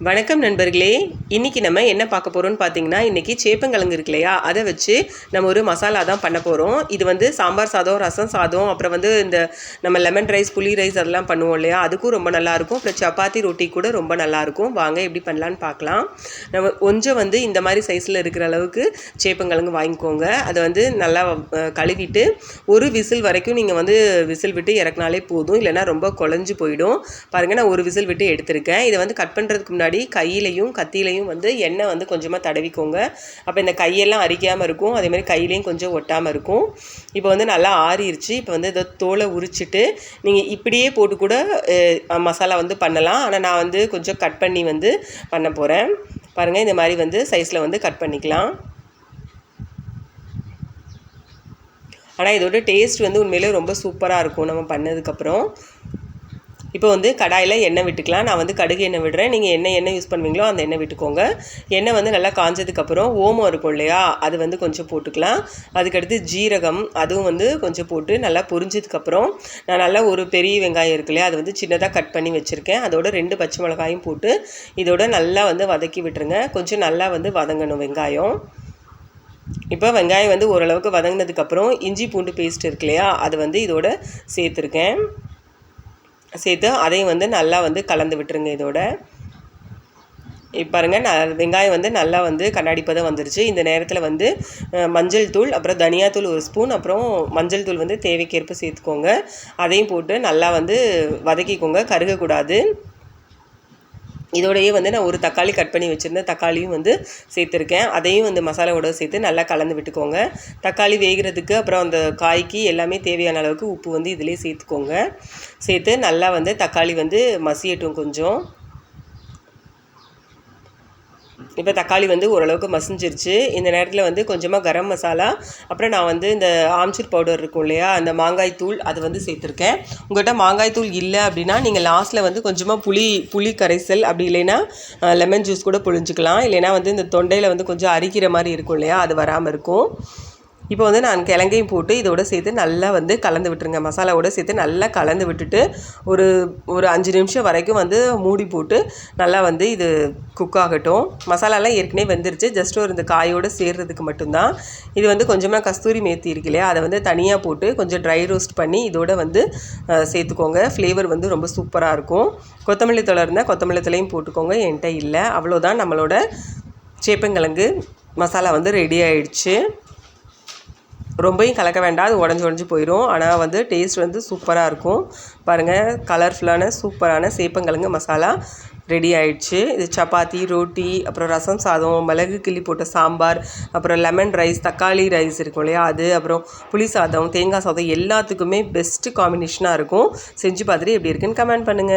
வணக்கம் நண்பர்களே. இன்றைக்கி நம்ம என்ன பார்க்க போகிறோம்னு பார்த்தீங்கன்னா, இன்றைக்கி சேப்பங்கிழங்கு இருக்கு இல்லையா, அதை வச்சு நம்ம ஒரு மசாலா தான் பண்ண போகிறோம். இது வந்து சாம்பார் சாதம், ரசம் சாதம், அப்புறம் வந்து இந்த நம்ம லெமன் ரைஸ், புளி ரைஸ் அதெல்லாம் பண்ணுவோம் இல்லையா, அதுக்கும் ரொம்ப நல்லாயிருக்கும். அப்புறம் சப்பாத்தி ரொட்டி கூட ரொம்ப நல்லாயிருக்கும். வாங்க எப்படி பண்ணலான்னு பார்க்கலாம். நம்ம கொஞ்சம் வந்து இந்த மாதிரி சைஸில் இருக்கிற அளவுக்கு சேப்பங்கிழங்கு வாங்கிக்கோங்க. அதை வந்து நல்லா கழுவிட்டு ஒரு விசில் வரைக்கும் நீங்கள் வந்து விசில் விட்டு இறக்குனாலே போதும், இல்லைனா ரொம்ப குழஞ்சி போயிடும். பாருங்கள், நான் ஒரு விசில் விட்டு எடுத்திருக்கேன். இதை வந்து கட் பண்ணுறதுக்கு முன்னாடி கையிலையும் கத்தியிலையும் வந்து எண்ணெய் வந்து கொஞ்சமாக தடவிக்கோங்க. அப்போ இந்த கையெல்லாம் அரிக்காமல் இருக்கும், அதே மாதிரி கையிலையும் கொஞ்சம் ஒட்டாமல் இருக்கும். இப்போ வந்து நல்லா ஆறிடுச்சு. இப்போ வந்து இதை தோலை உரிச்சிட்டு நீங்கள் இப்படியே போட்டு கூட மசாலா வந்து பண்ணலாம். ஆனால் நான் வந்து கொஞ்சம் கட் பண்ணி வந்து பண்ண போகிறேன். பாருங்கள், இந்த மாதிரி வந்து சைஸில் வந்து கட் பண்ணிக்கலாம். ஆனால் இதோட டேஸ்ட் வந்து உண்மையிலே ரொம்ப சூப்பராக இருக்கும் நம்ம பண்ணதுக்கப்புறம். இப்போ வந்து கடாயில் எண்ணெய் விட்டுக்கலாம். நான் வந்து கடுகு எண்ணெய் விடுறேன். நீங்கள் என்ன யூஸ் பண்ணுவீங்களோ அந்த எண்ணெய் விட்டுக்கோங்க. எண்ணெய் வந்து நல்லா காஞ்சதுக்கப்புறம் ஓமம் இருக்கும் இல்லையா, அது வந்து கொஞ்சம் போட்டுக்கலாம். அதுக்கடுத்து ஜீரகம், அதுவும் வந்து கொஞ்சம் போட்டு நல்லா பொரிஞ்சதுக்கப்புறம் நான் நல்லா ஒரு பெரிய வெங்காயம் இருக்கு இல்லையா, அது வந்து சின்னதாக கட் பண்ணி வச்சுருக்கேன். அதோட 2 பச்சை மிளகாயும் போட்டு இதோட நல்லா வந்து வதக்கி விட்டுருங்க. கொஞ்சம் நல்லா வந்து வதங்கணும் வெங்காயம். இப்போ வெங்காயம் வந்து ஓரளவுக்கு வதங்கினதுக்கப்புறம் இஞ்சி பூண்டு பேஸ்ட் இருக்கு இல்லையா, அது வந்து இதோட சேர்த்துருக்கேன். சேர்த்து அதையும் வந்து நல்லா வந்து கலந்து விட்டுருங்க. இதோட இப்போ பாருங்கள், வெங்காயம் வந்து நல்லா வந்து கண்ணாடி பதம் வந்துருச்சு. இந்த நேரத்தில் வந்து மஞ்சள் தூள், அப்புறம் தனியாத்தூள் 1 ஸ்பூன், அப்புறம் மஞ்சள் தூள் வந்து தேவைக்கேற்ப சேர்த்துக்கோங்க. அதையும் போட்டு நல்லா வந்து வதக்கிக்கோங்க, கருகக்கூடாது. இதோடையே வந்து நான் ஒரு தக்காளி கட் பண்ணி வச்சுருந்தேன், தக்காளியும் வந்து சேர்த்துருக்கேன். அதையும் வந்து மசாலாவோட சேர்த்து நல்லா கலந்து விட்டுக்கோங்க. தக்காளி வேகிறதுக்கு அப்புறம் அந்த காய்க்கு எல்லாமே தேவையான அளவுக்கு உப்பு வந்து இதிலே சேர்த்துக்கோங்க. சேர்த்து நல்லா வந்து தக்காளி வந்து மசியட்டும் கொஞ்சம். இப்போ தக்காளி வந்து ஓரளவுக்கு மசிஞ்சிருச்சு. இந்த நேரத்தில் வந்து கொஞ்சமாக கரம் மசாலா, அப்புறம் நான் வந்து இந்த ஆம்ச்சூர் பவுடர் இருக்கும் இல்லையா, அந்த மாங்காய் தூள், அது வந்து சேர்த்துருக்கேன். உங்கள்கிட்ட மாங்காய் தூள் இல்லை அப்படின்னா நீங்கள் லாஸ்ட்டில் வந்து கொஞ்சமாக புளி கரைசல், அப்படி இல்லைன்னா லெமன் ஜூஸ் கூட புழிஞ்சிக்கலாம். இல்லைனா வந்து இந்த தொண்டையில் வந்து கொஞ்சம் அரிக்கிற மாதிரி இருக்கும் இல்லையா, அது வராமல் இருக்கும். இப்போ வந்து நான் கிழங்கையும் போட்டு இதோட சேர்த்து நல்லா வந்து கலந்து விட்டுருங்க. மசாலாவோட சேர்த்து நல்லா கலந்து விட்டுட்டு ஒரு 5 நிமிஷம் வரைக்கும் வந்து மூடி போட்டு நல்லா வந்து இது குக் ஆகட்டும். மசாலாலாம் ஏற்கனவே வெந்துருச்சு, ஜஸ்ட் ஒரு இந்த காயோடு சேர்றதுக்கு மட்டும்தான். இது வந்து கொஞ்சமாக கஸ்தூரி மேத்தி இருக்கு இல்லையா, அதை வந்து தனியாக போட்டு கொஞ்சம் ட்ரை ரோஸ்ட் பண்ணி இதோட வந்து சேர்த்துக்கோங்க. ஃப்ளேவர் வந்து ரொம்ப சூப்பராக இருக்கும். கொத்தமல்லி தழை இருந்தால் கொத்தமல்லி தழையும் போட்டுக்கோங்க. என்கிட்ட இல்லை. அவ்வளோதான், நம்மளோட சேப்பங்கிழங்கு மசாலா வந்து ரெடி ஆயிடுச்சு. ரொம்பவும் கலக்க வேண்டாம், அது உடஞ்சி போயிடும். ஆனால் வந்து டேஸ்ட் வந்து சூப்பராக இருக்கும். பாருங்கள், கலர்ஃபுல்லான சூப்பரான சேப்பங்கிழங்கு மசாலா ரெடி ஆயிடுச்சு. இது சப்பாத்தி, ரொட்டி, அப்புறம் ரசம் சாதம், மிளகு கிள்ளி போட்ட சாம்பார், அப்புறம் லெமன் ரைஸ், தக்காளி ரைஸ் இருக்கும் இல்லையா, அது, அப்புறம் புளி சாதம், தேங்காய் சாதம், எல்லாத்துக்குமே பெஸ்ட்டு காம்பினேஷனாக இருக்கும். செஞ்சு பார்த்துட்டு எப்படி இருக்குன்னு கமெண்ட் பண்ணுங்கள்.